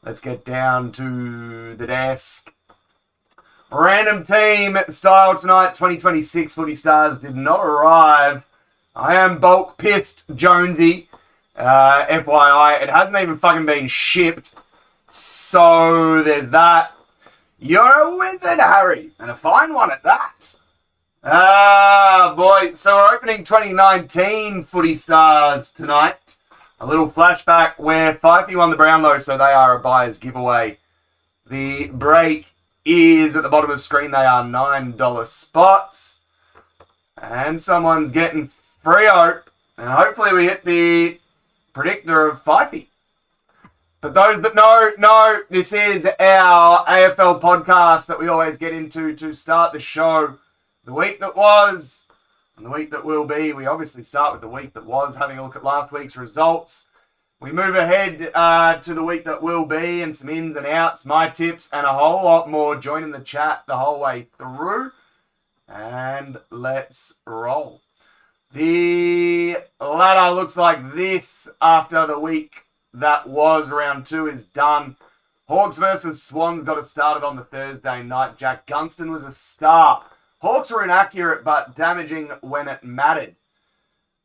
Let's get down to the desk. Random team style tonight, 2026 Footy Stars did not arrive. I am bulk pissed, Jonesy. FYI, it hasn't even fucking been shipped. So there's that. You're a wizard, Harry, and a fine one at that. Boy. So we're opening 2019 Footy Stars tonight. A little flashback where Fifey won the Brownlow, so they are a buyer's giveaway. The break is at the bottom of the screen. They are $9 spots. And someone's getting Freo. And hopefully we hit the predictor of Fifey. But those that know, this is our AFL podcast that we always get into to start the show. The week that was and the week that will be. We obviously start with the week that was, having a look at last week's results. We move ahead to the week that will be and some ins and outs, my tips, and a whole lot more. Joining the chat the whole way through. And let's roll. The ladder looks like this after the week that was. Round 2 is done. Hawks versus Swans got it started on the Thursday night. Jack Gunston was a star. Hawks were inaccurate but damaging when it mattered.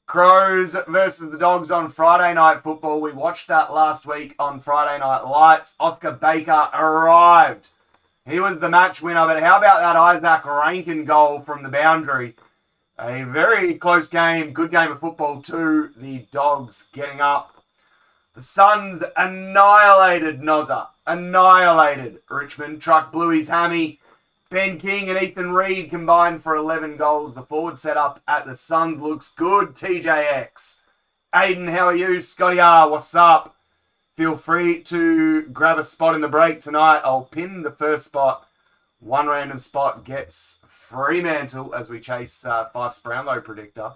Crows versus the Dogs on Friday Night Football. We watched that last week on Friday Night Lights. Oscar Baker arrived. He was the match winner, but how about that Isaac Rankin goal from the boundary? A very close game, good game of football too. The Dogs getting up. The Suns annihilated Nozza. Annihilated Richmond. Truck blew his hammy. Ben King and Ethan Reid combined for 11 goals. The forward setup at the Suns looks good. TJX. Aiden, how are you? Scotty R, what's up? Feel free to grab a spot in the break tonight. I'll pin the first spot. One random spot gets Fremantle as we chase Fife's Brownlow predictor.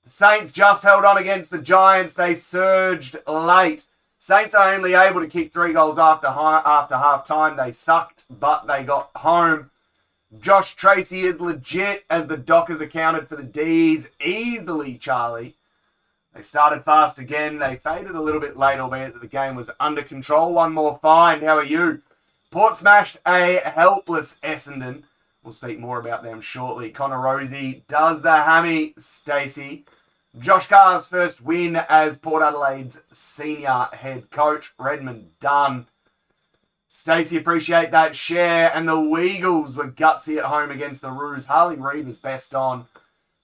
The Saints just held on against the Giants. They surged late. Saints are only able to kick 3 goals after half-time. They sucked, but they got home. Josh Tracy is legit as the Dockers accounted for the D's easily, Charlie. They started fast again. They faded a little bit late, albeit that the game was under control. One more find. How are you? Port smashed a helpless Essendon. We'll speak more about them shortly. Connor Rosie does the hammy. Stacey. Josh Carr's first win as Port Adelaide's senior head coach. Redmond done. Stacey, appreciate that share. And the Weagles were gutsy at home against the Roos. Harley Reid was best on.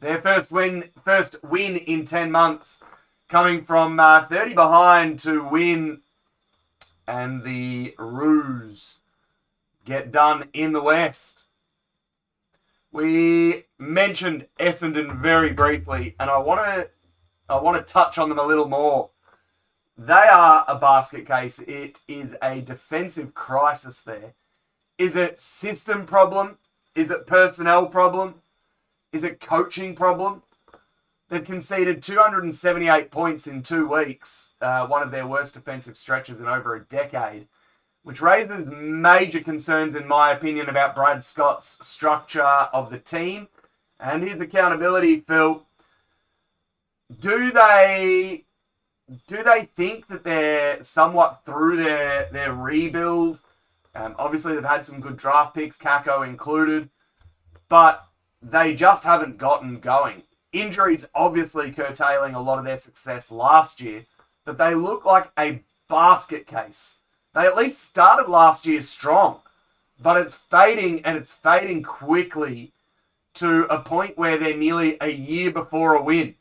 Their first win in 10 months. Coming from 30 behind to win. And the Roos get done in the West. We mentioned Essendon very briefly, and I want to touch on them a little more. They are a basket case. It is a defensive crisis there. Is it system problem? Is it personnel problem? Is it coaching problem? They've conceded 278 points in 2 weeks, one of their worst defensive stretches in over a decade, which raises major concerns, in my opinion, about Brad Scott's structure of the team and his accountability, Phil. Do they think that they're somewhat through their rebuild? Obviously, they've had some good draft picks, Kako included, but they just haven't gotten going. Injuries obviously curtailing a lot of their success last year, but they look like a basket case. They at least started last year strong, but it's fading, and it's fading quickly to a point where they're nearly a year before a win.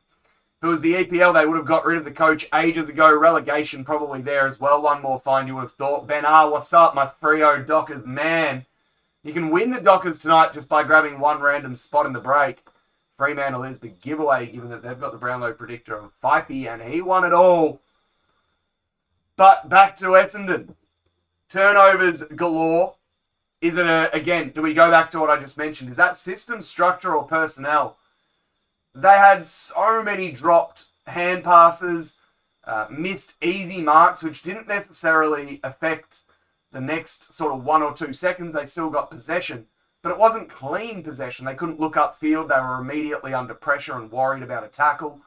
If it was the EPL, they would have got rid of the coach ages ago. Relegation probably there as well. One more find you would have thought. Ben R, what's up, my Freo Dockers man? You can win the Dockers tonight just by grabbing one random spot in the break. Fremantle is the giveaway, given that they've got the Brownlow predictor of Fifey, and he won it all. But back to Essendon. Turnovers galore. Is it again, do we go back to what I just mentioned? Is that system, structure, or personnel? They had so many dropped hand passes, missed easy marks, which didn't necessarily affect the next sort of 1 or 2 seconds. They still got possession, but it wasn't clean possession. They couldn't look upfield. They were immediately under pressure and worried about a tackle.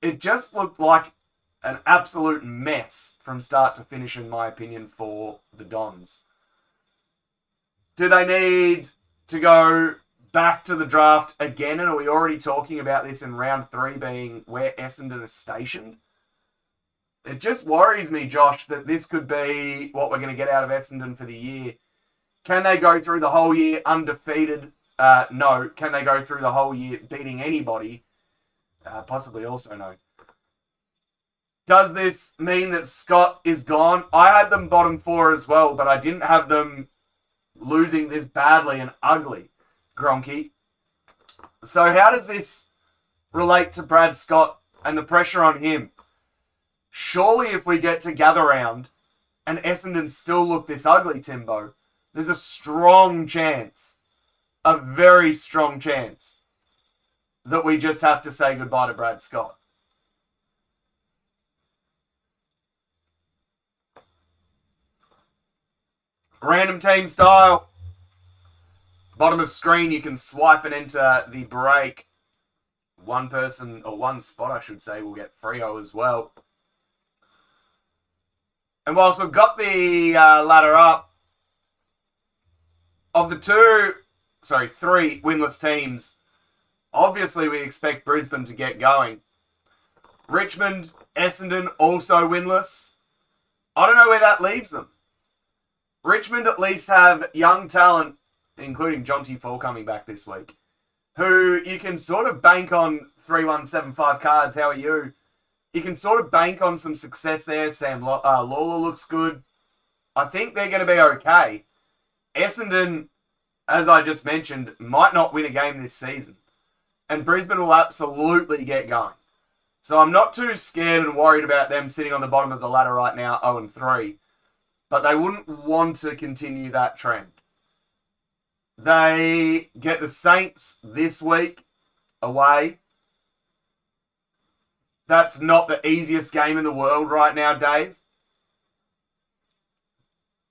It just looked like an absolute mess from start to finish, in my opinion, for the Dons. Do they need to go back to the draft again? And are we already talking about this in round 3 being where Essendon is stationed? It just worries me, Josh, that this could be what we're going to get out of Essendon for the year. Can they go through the whole year undefeated? No. Can they go through the whole year beating anybody? Possibly also no. Does this mean that Scott is gone? I had them bottom 4 as well, but I didn't have them losing this badly and ugly, Gronky. So how does this relate to Brad Scott and the pressure on him? Surely if we get to gather round and Essendon still look this ugly, Timbo, there's a strong chance, a very strong chance, that we just have to say goodbye to Brad Scott. Random team style. Bottom of screen, you can swipe and enter the break. One person, or one spot, I should say, will get Freo as well. And whilst we've got the ladder up, of the 3 winless teams, obviously we expect Brisbane to get going. Richmond, Essendon also winless. I don't know where that leaves them. Richmond at least have young talent, including Jonty Fall coming back this week, who you can sort of bank on 3175 cards. How are you? You can sort of bank on some success there. Sam Lawler looks good. I think they're going to be okay. Essendon, as I just mentioned, might not win a game this season. And Brisbane will absolutely get going. So I'm not too scared and worried about them sitting on the bottom of the ladder right now, 0-3. But they wouldn't want to continue that trend. They get the Saints this week away. That's not the easiest game in the world right now, Dave.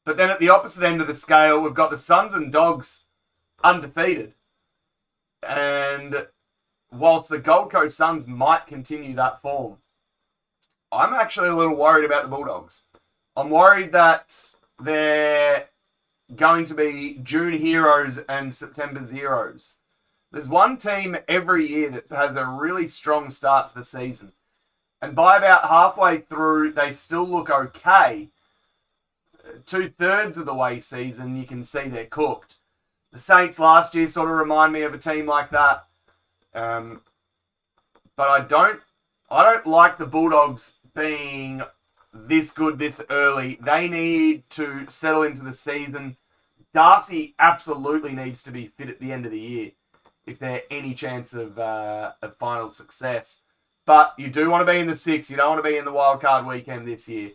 But then at the opposite end of the scale, we've got the Suns and Dogs undefeated. And whilst the Gold Coast Suns might continue that form, I'm actually a little worried about the Bulldogs. I'm worried that they're going to be June heroes and September zeros. There's one team every year that has a really strong start to the season. And by about halfway through, they still look okay. 2/3 of the way season, you can see they're cooked. The Saints last year sort of remind me of a team like that. But I don't like the Bulldogs being this good this early. They need to settle into the season. Darcy absolutely needs to be fit at the end of the year if they're any chance of final success. But you do want to be in the 6. You don't want to be in the wildcard weekend this year.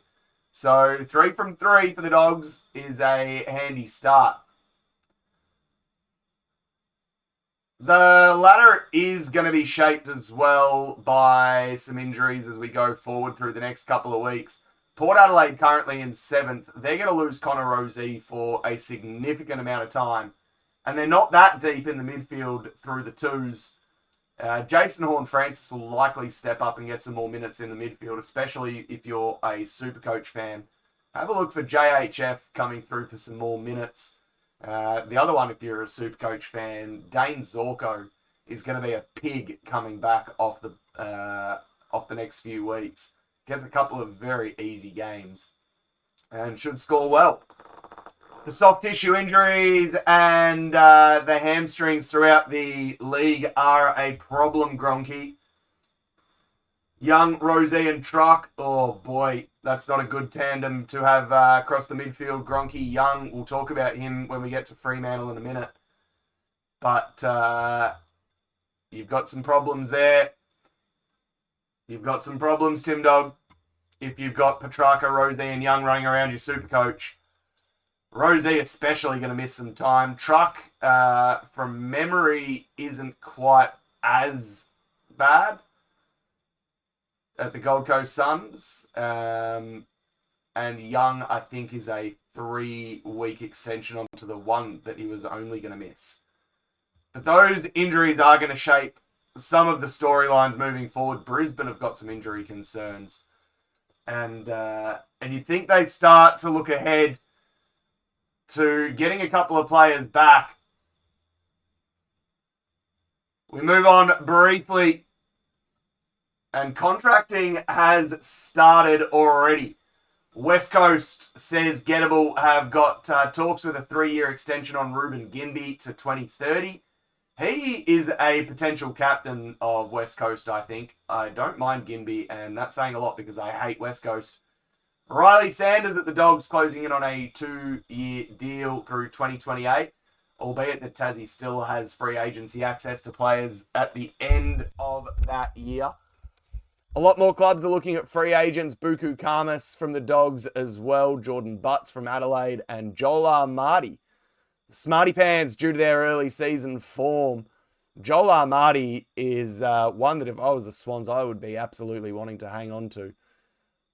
So 3 from 3 for the Dogs is a handy start. The ladder is going to be shaped as well by some injuries as we go forward through the next couple of weeks. Port Adelaide currently in 7th. They're going to lose Connor Rozee for a significant amount of time. And they're not that deep in the midfield through the 2s. Jason Horne-Francis will likely step up and get some more minutes in the midfield, especially if you're a Supercoach fan. Have a look for JHF coming through for some more minutes. The other one, if you're a Supercoach fan, Dane Zorko is going to be a pig coming back off the next few weeks. Gets a couple of very easy games and should score well. The soft tissue injuries and the hamstrings throughout the league are a problem, Gronky. Young, Rozee and Truck. Oh boy, that's not a good tandem to have across the midfield. Gronky, Young, we'll talk about him when we get to Fremantle in a minute. But you've got some problems there. You've got some problems, Tim Dog, if you've got Petrarca, Rozee and Young running around your Supercoach. Rozee especially going to miss some time. Truck, from memory, isn't quite as bad at the Gold Coast Suns. And Young, I think, is a 3-week extension onto the one that he was only going to miss. But those injuries are going to shape some of the storylines moving forward. Brisbane have got some injury concerns. And you'd think they start to look ahead to getting a couple of players back. We move on briefly. And contracting has started already. West Coast says Gettable have got talks with a 3-year extension on Ruben Ginbey to 2030. He is a potential captain of West Coast, I think. I don't mind Ginbey, and that's saying a lot because I hate West Coast. Riley Sanders at the Dogs closing in on a 2-year deal through 2028, albeit that Tassie still has free agency access to players at the end of that year. A lot more clubs are looking at free agents. Buku Kamas from the Dogs as well. Jordan Butts from Adelaide and Joel Armadi. The Smarty Pants due to their early season form. Joel Armadi is one that if I was the Swans, I would be absolutely wanting to hang on to.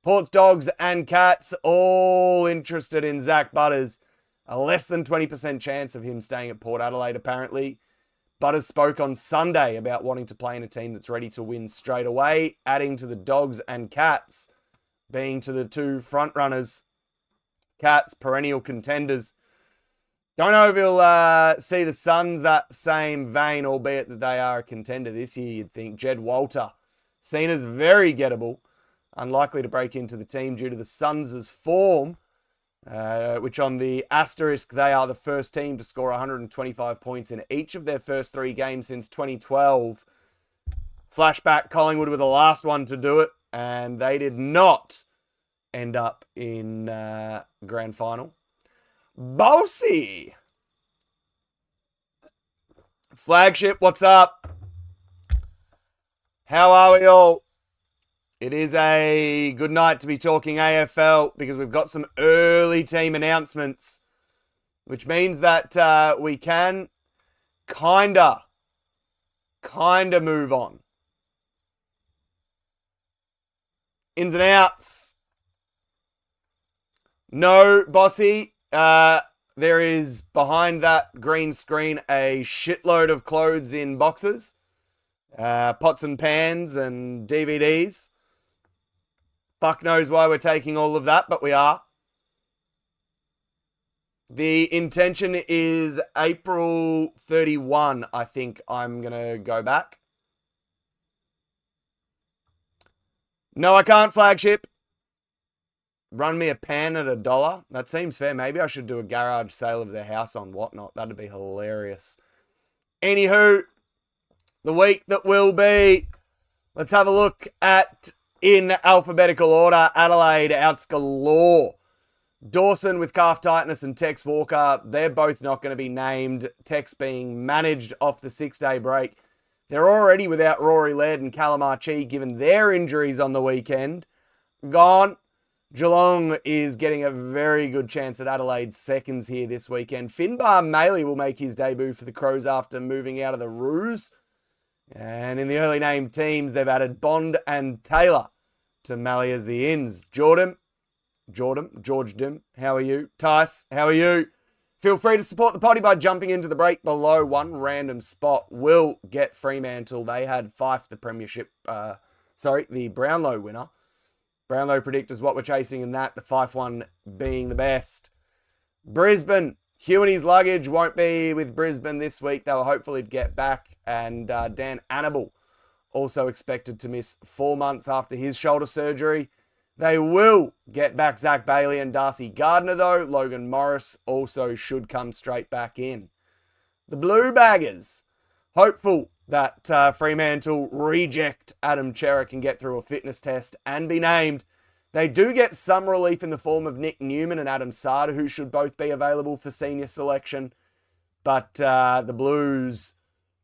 Port Dogs and Cats all interested in Zach Butters. A less than 20% chance of him staying at Port Adelaide apparently. Butters spoke on Sunday about wanting to play in a team that's ready to win straight away, adding to the Dogs and Cats being to the two front runners. Cats, perennial contenders. Don't know if he'll see the Suns that same vein, albeit that they are a contender this year, you'd think. Jed Walter, seen as very gettable, unlikely to break into the team due to the Suns' form, which on the asterisk, they are the first team to score 125 points in each of their first 3 games since 2012. Flashback, Collingwood were the last one to do it, and they did not end up in grand final. Bossy! Flagship, what's up? How are we all? It is a good night to be talking AFL because we've got some early team announcements, which means that we can kinda move on. Ins and outs. No, Bossy. There is behind that green screen a shitload of clothes in boxes, pots and pans and DVDs. Fuck knows why we're taking all of that, but we are. The intention is April 31, I think I'm going to go back. No, I can't, Flagship. Run me a pan at $1. That seems fair. Maybe I should do a garage sale of their house on Whatnot. That'd be hilarious. Anywho, the week that will be. Let's have a look at, in alphabetical order, Adelaide outs galore. Dawson with calf tightness and Tex Walker, they're both not going to be named. Tex being managed off the 6-day break. They're already without Rory Laird and Callum Archie, given their injuries on the weekend. Gone. Geelong is getting a very good chance at Adelaide's seconds here this weekend. Finbar Maley will make his debut for the Crows after moving out of the Roos. And in the early named teams, they've added Bond and Taylor to Maley as the ins. George Dim, how are you? Tice, how are you? Feel free to support the potty by jumping into the break below. One random spot will get Fremantle. They had Fife, the premiership, the Brownlow winner. Brownlow predictors what we're chasing in that, the Fife one being the best. Brisbane, Hugh and his luggage won't be with Brisbane this week. They will hopefully get back. And Dan Annable also expected to miss 4 months after his shoulder surgery. They will get back Zach Bailey and Darcy Gardner though. Logan Morris also should come straight back in. The Blue Baggers, hopeful that Fremantle reject Adam Cherrick and get through a fitness test and be named. They do get some relief in the form of Nick Newman and Adam Sada, who should both be available for senior selection. But the Blues,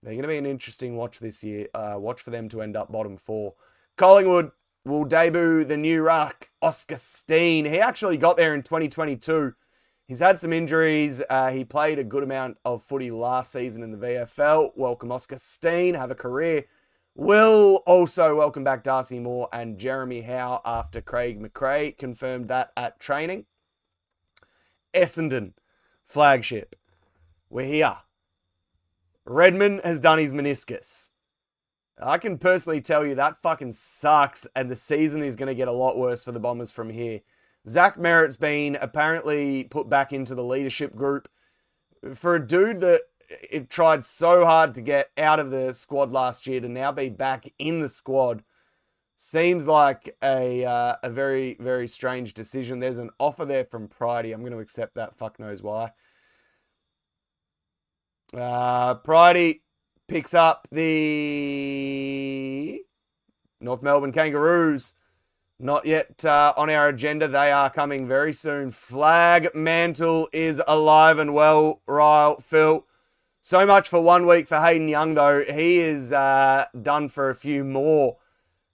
they're going to be an interesting watch this year. Watch for them to end up bottom 4. Collingwood will debut the new ruck, Oscar Steen. He actually got there in 2022. He's had some injuries. He played a good amount of footy last season in the VFL. Welcome Oscar Steen. Have a career. Will also welcome back Darcy Moore and Jeremy Howe after Craig McRae confirmed that at training. Essendon, Flagship. We're here. Redmond has done his meniscus. I can personally tell you that fucking sucks, and the season is going to get a lot worse for the Bombers from here. Zach Merritt's been apparently put back into the leadership group. For a dude that it tried so hard to get out of the squad last year to now be back in the squad, seems like a very, very strange decision. There's an offer there from Pridey. I'm going to accept that. Fuck knows why. Pridey picks up the North Melbourne Kangaroos. Not yet on our agenda. They are coming very soon. Flag Mantle is alive and well, Ryle, Phil. So much for 1 week for Hayden Young, though. He is done for a few more.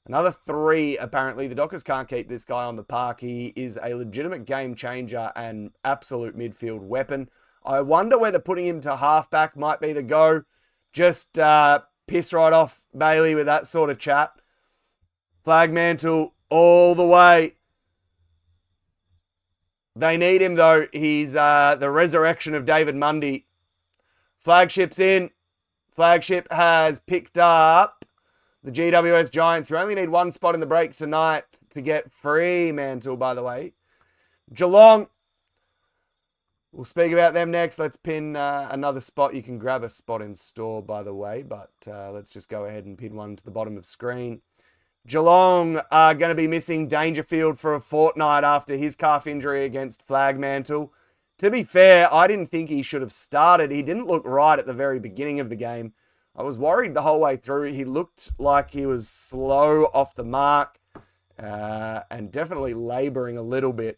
Another 3, apparently. The Dockers can't keep this guy on the park. He is a legitimate game changer and absolute midfield weapon. I wonder whether putting him to halfback might be the go. Just piss right off Bailey with that sort of chat. Flag Mantle all the way. They need him, though. He's the resurrection of David Mundy. Flagship's in. Flagship has picked up the GWS Giants, who only need 1 spot in the break tonight to get Fremantle, by the way. Geelong. We'll speak about them next. Let's pin another spot. You can grab a spot in store, by the way, but let's just go ahead and pin one to the bottom of screen. Geelong are going to be missing Dangerfield for a fortnight after his calf injury against Flagmantle. To be fair, I didn't think he should have started. He didn't look right at the very beginning of the game. I was worried the whole way through. He looked like he was slow off the mark and definitely labouring a little bit.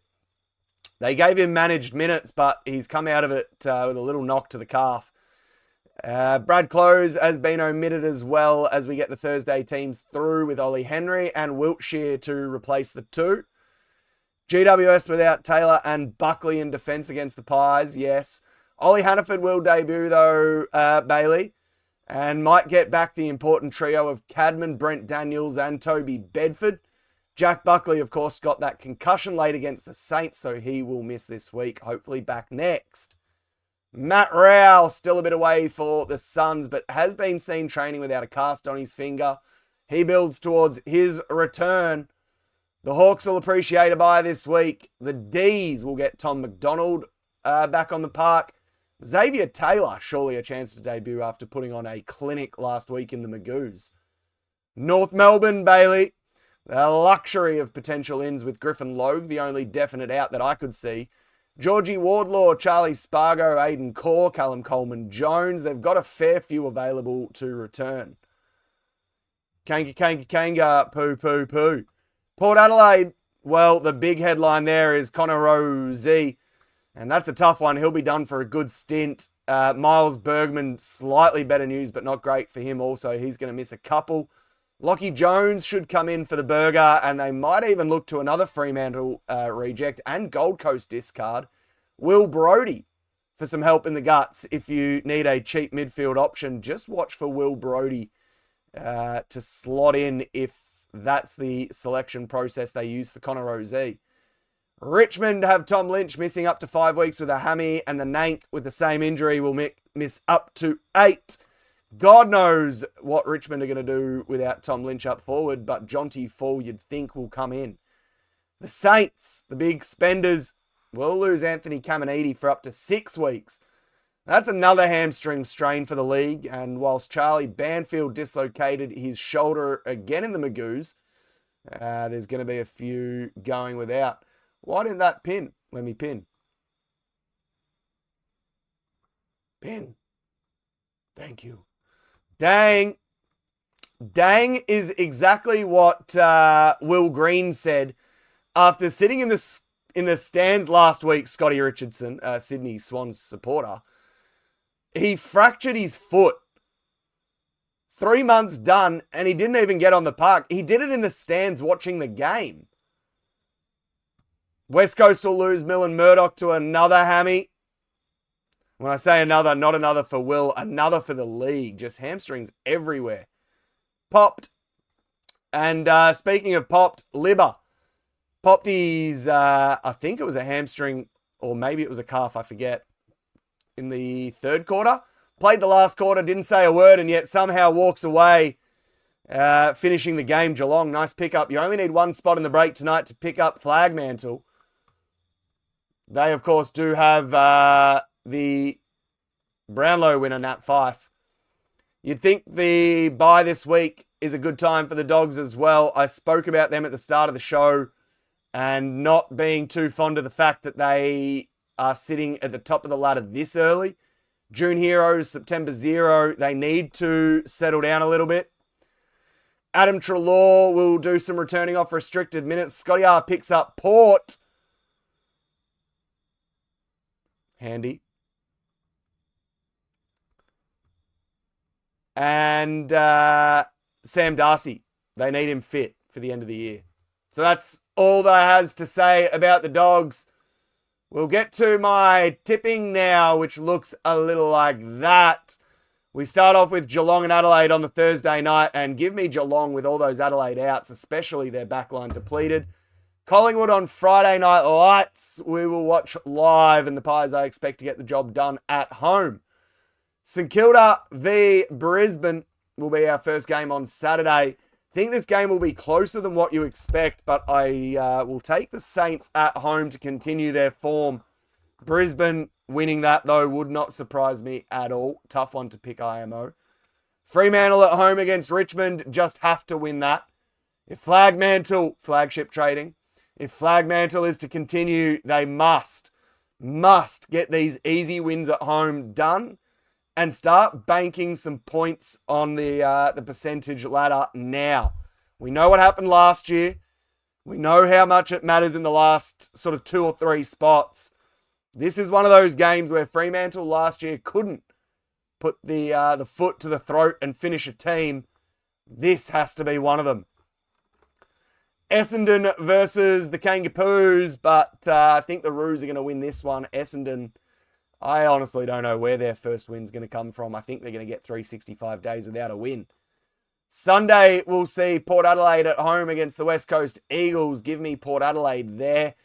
They gave him managed minutes, but he's come out of it with a little knock to the calf. Brad Close has been omitted as well as we get the Thursday teams through with Ollie Henry and Wiltshire to replace the 2. GWS without Taylor and Buckley in defence against the Pies, yes. Ollie Hannaford will debut though, Bailey, and might get back the important trio of Cadman, Brent Daniels and Toby Bedford. Jack Buckley, of course, got that concussion late against the Saints, so he will miss this week, hopefully back next. Matt Rowell, still a bit away for the Suns, but has been seen training without a cast on his finger. He builds towards his return. The Hawks will appreciate a bye this week. The D's will get Tom McDonald back on the park. Xavier Taylor, surely a chance to debut after putting on a clinic last week in the Magoos. North Melbourne, Bailey. The luxury of potential ins with Griffin Logue, the only definite out that I could see. Georgie Wardlaw, Charlie Spargo, Aidan Corr, Callum Coleman-Jones. They've got a fair few available to return. Kanga, poo. Port Adelaide, well, the big headline there is Connor Rozee, and that's a tough one. He'll be done for a good stint. Miles Bergman, slightly better news, but not great for him also. He's going to miss a couple. Lockie Jones should come in for the burger, and they might even look to another Fremantle reject and Gold Coast discard, Will Brodie, for some help in the guts. If you need a cheap midfield option, just watch for Will Brodie to slot in if that's the selection process they use for Connor Rozee. Richmond have Tom Lynch missing up to 5 weeks with a hammy, and the Nank with the same injury will miss up to 8. God knows what Richmond are going to do without Tom Lynch up forward, but Jonty Fall, you'd think, will come in. The Saints, the big spenders, will lose Anthony Caminiti for up to 6 weeks. That's another hamstring strain for the league, and whilst Charlie Banfield dislocated his shoulder again in the Magoos, there's going to be a few going without. Why didn't that pin? Let me pin. Pin. Thank you. Dang is exactly what Will Green said after sitting in the stands last week. Scotty Richardson, Sydney Swans supporter, he fractured his foot. 3 months done, and he didn't even get on the park. He did it in the stands watching the game. West Coast will lose Millen Murdoch to another hammy. When I say another, not another for Will, another for the league. Just hamstrings everywhere. Popped. And speaking of popped, Libba. Popped his, I think it was a hamstring, or maybe it was a calf, I forget, in the third quarter. Played the last quarter, didn't say a word, and yet somehow walks away Finishing the game, Geelong, nice pickup. You only need one spot in the break tonight to pick up Flagmantle. They, of course, do have the Brownlow winner, Nat Fyfe. You'd think the bye this week is a good time for the Dogs as well. I spoke about them at the start of the show and not being too fond of the fact that they are sitting at the top of the ladder this early. June Heroes, September 0. They need to settle down a little bit. Adam Treloar will do some returning off restricted minutes. Scotty R picks up Port. Handy. And Sam Darcy. They need him fit for the end of the year. So that's all that has to say about the Dogs. We'll get to my tipping now, which looks a little like that. We start off with Geelong and Adelaide on the Thursday night, and give me Geelong with all those Adelaide outs, especially their backline depleted. Collingwood on Friday Night Lights. We will watch live, and the Pies I expect to get the job done at home. St Kilda v Brisbane will be our first game on Saturday. I think this game will be closer than what you expect, but I will take the Saints at home to continue their form. Brisbane winning that, though, would not surprise me at all. Tough one to pick, IMO. Fremantle at home against Richmond, just have to win that. If flagship trading, if Flagmantle is to continue, they must get these easy wins at home done and start banking some points on the percentage ladder now. We know what happened last year. We know how much it matters in the last sort of 2 or 3 spots. This is one of those games where Fremantle last year couldn't put the foot to the throat and finish a team. This has to be one of them. Essendon versus the Kangaroos, but I think the Roos are going to win this one. Essendon, I honestly don't know where their first win's going to come from. I think they're going to get 365 days without a win. Sunday, we'll see Port Adelaide at home against the West Coast Eagles. Give me Port Adelaide there.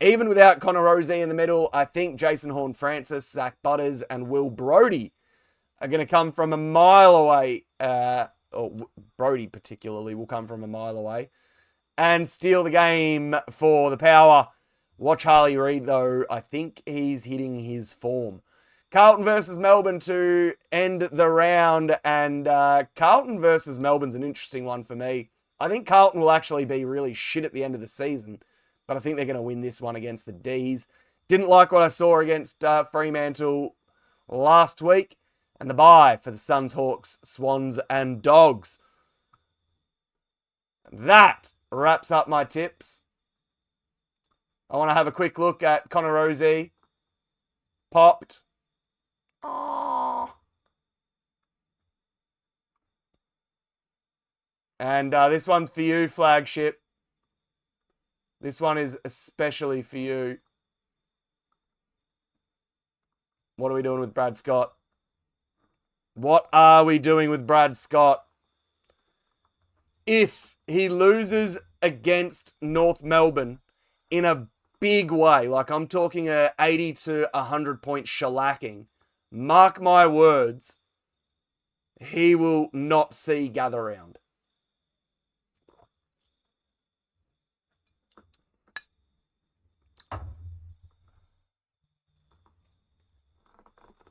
Even without Connor Rozee in the middle, I think Jason Horne-Francis, Zach Butters, and Will Brodie are going to come from a mile away. Or Brodie particularly will come from a mile away and steal the game for the Power. Watch Harley Reid, though. I think he's hitting his form. Carlton versus Melbourne to end the round. And Carlton versus Melbourne's an interesting one for me. I think Carlton will actually be really shit at the end of the season, but I think they're going to win this one against the D's. Didn't like what I saw against Fremantle last week. And the bye for the Suns, Hawks, Swans, and Dogs. That wraps up my tips. I want to have a quick look at Connor Rozee. Popped. Aww. And this one's for you, Flagship. This one is especially for you. What are we doing with Brad Scott? What are we doing with Brad Scott? If he loses against North Melbourne in a big way, like I'm talking a 80 to 100 point shellacking, mark my words, he will not see gather round.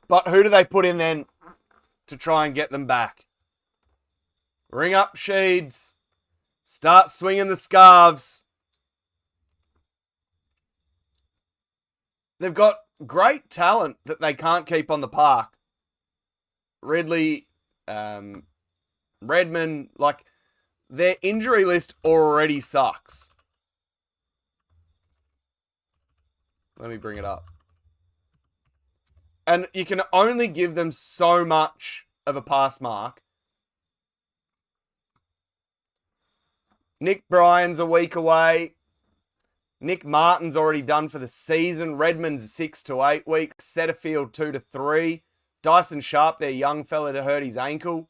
But who do they put in then to try and get them back? Ring up Sheeds. Start swinging the scarves. They've got great talent that they can't keep on the park. Ridley, Redmond, like their injury list already sucks. Let me bring it up. And you can only give them so much of a pass mark. Nick Bryan's a week away. Nick Martin's already done for the season. Redmond's 6 to 8 weeks. Setterfield 2 to 3. Dyson Sharp, their young fella, to hurt his ankle.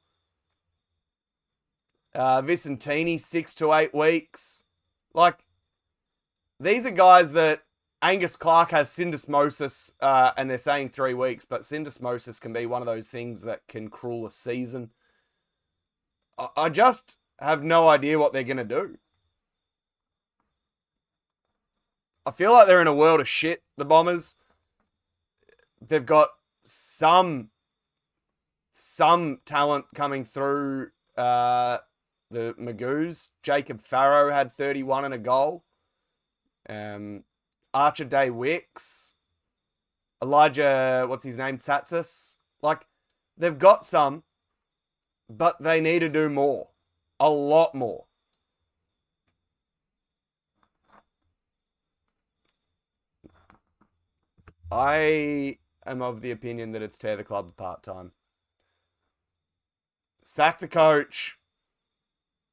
Vicentini 6 to 8 weeks. Like, these are guys that Angus Clark has syndesmosis, and they're saying 3 weeks, but syndesmosis can be one of those things that can cruel a season. I just have no idea what they're going to do. I feel like they're in a world of shit, the Bombers. They've got some talent coming through the Magoos. Jacob Farrow had 31 and a goal. Archer Day Wicks. Elijah, what's his name? Tsatsis. Like, they've got some, but they need to do more. A lot more. I am of the opinion that it's tear the club apart time. Sack the coach.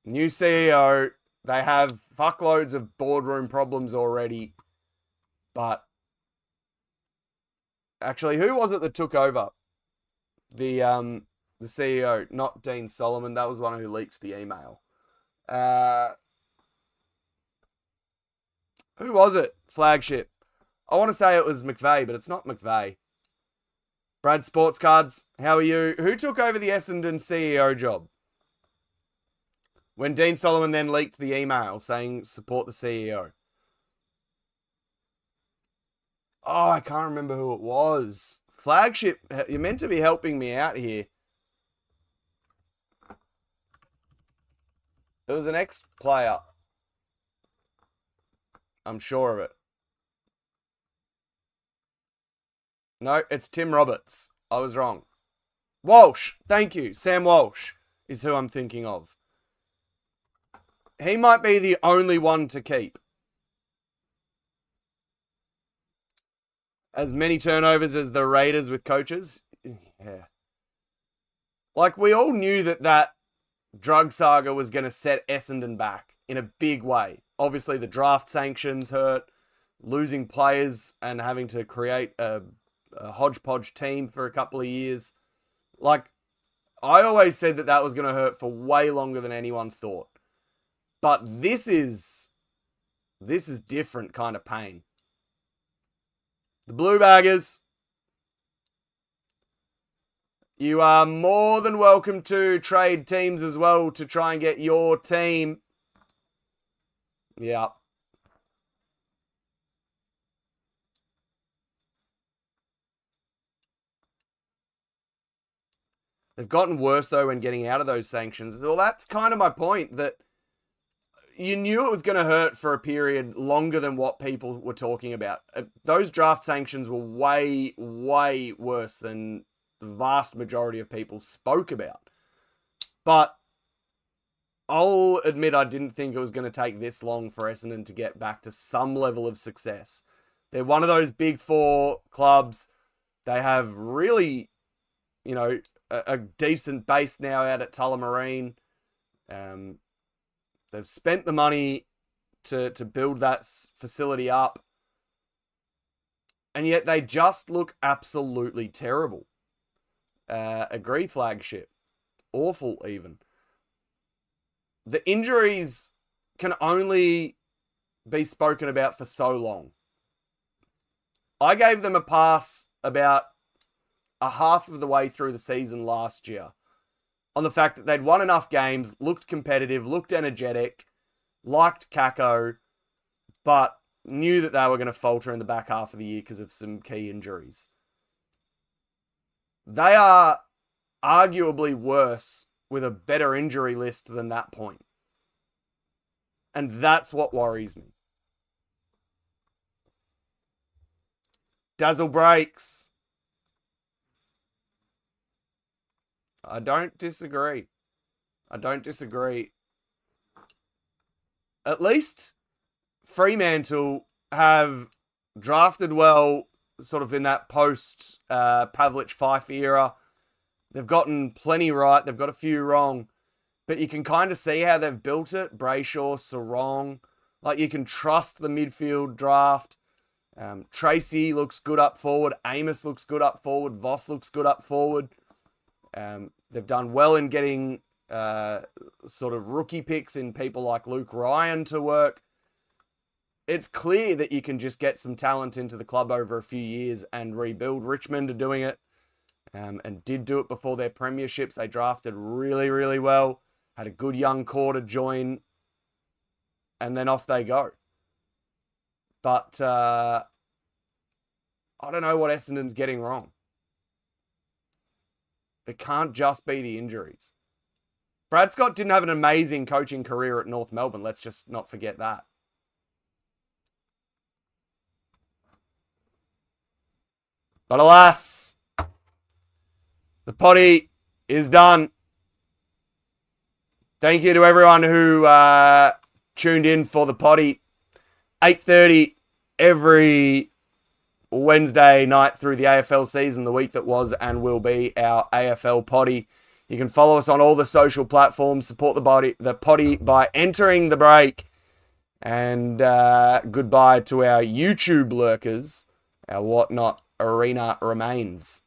New CEO. They have fuckloads of boardroom problems already. But actually, who was it that took over? The CEO, not Dean Solomon. That was one who leaked the email. Who was it? Flagship. I want to say it was McVeigh, but it's not McVeigh. Brad Sports Cards, how are you? Who took over the Essendon CEO job? When Dean Solomon then leaked the email saying support the CEO. Oh, I can't remember who it was. Flagship, you're meant to be helping me out here. It was an ex-player. I'm sure of it. No, it's Tim Roberts. I was wrong. Walsh, thank you. Sam Walsh is who I'm thinking of. He might be the only one to keep. As many turnovers as the Raiders with coaches. Yeah. Like, we all knew that drug saga was going to set Essendon back in a big way. Obviously, the draft sanctions hurt. Losing players and having to create a hodgepodge team for a couple of years. Like, I always said that was going to hurt for way longer than anyone thought. But this is different kind of pain. The Blue Baggers, you are more than welcome to trade teams as well to try and get your team. Yeah. They've gotten worse, though, when getting out of those sanctions. Well, that's kind of my point, that you knew it was going to hurt for a period longer than what people were talking about. Those draft sanctions were way, way worse than the vast majority of people spoke about. But I'll admit I didn't think it was going to take this long for Essendon to get back to some level of success. They're one of those big four clubs. They have really, a decent base now out at Tullamarine. They've spent the money to build that facility up. And yet they just look absolutely terrible. Agree, Flagship. Awful, even. The injuries can only be spoken about for so long. I gave them a pass about a half of the way through the season last year on the fact that they'd won enough games, looked competitive, looked energetic, liked Kako, but knew that they were going to falter in the back half of the year because of some key injuries. They are arguably worse with a better injury list than that point. And that's what worries me. Dazzle breaks. I don't disagree. At least Fremantle have drafted well, sort of in that post Pavlich Fife era. They've gotten plenty right. They've got a few wrong. But you can kind of see how they've built it. Brayshaw, Sarong. Like, you can trust the midfield draft. Tracy looks good up forward. Amos looks good up forward. Voss looks good up forward. They've done well in getting sort of rookie picks in people like Luke Ryan to work. It's clear that you can just get some talent into the club over a few years and rebuild. Richmond are doing it and did do it before their premierships. They drafted really, really well. Had a good young core to join, and then off they go. But I don't know what Essendon's getting wrong. It can't just be the injuries. Brad Scott didn't have an amazing coaching career at North Melbourne. Let's just not forget that. But alas, the potty is done. Thank you to everyone who tuned in for the potty. 8:30 every Wednesday night through the AFL season, the week that was and will be our AFL potty. You can follow us on all the social platforms. Support the potty by entering the break. And goodbye to our YouTube lurkers. Our whatnot arena remains.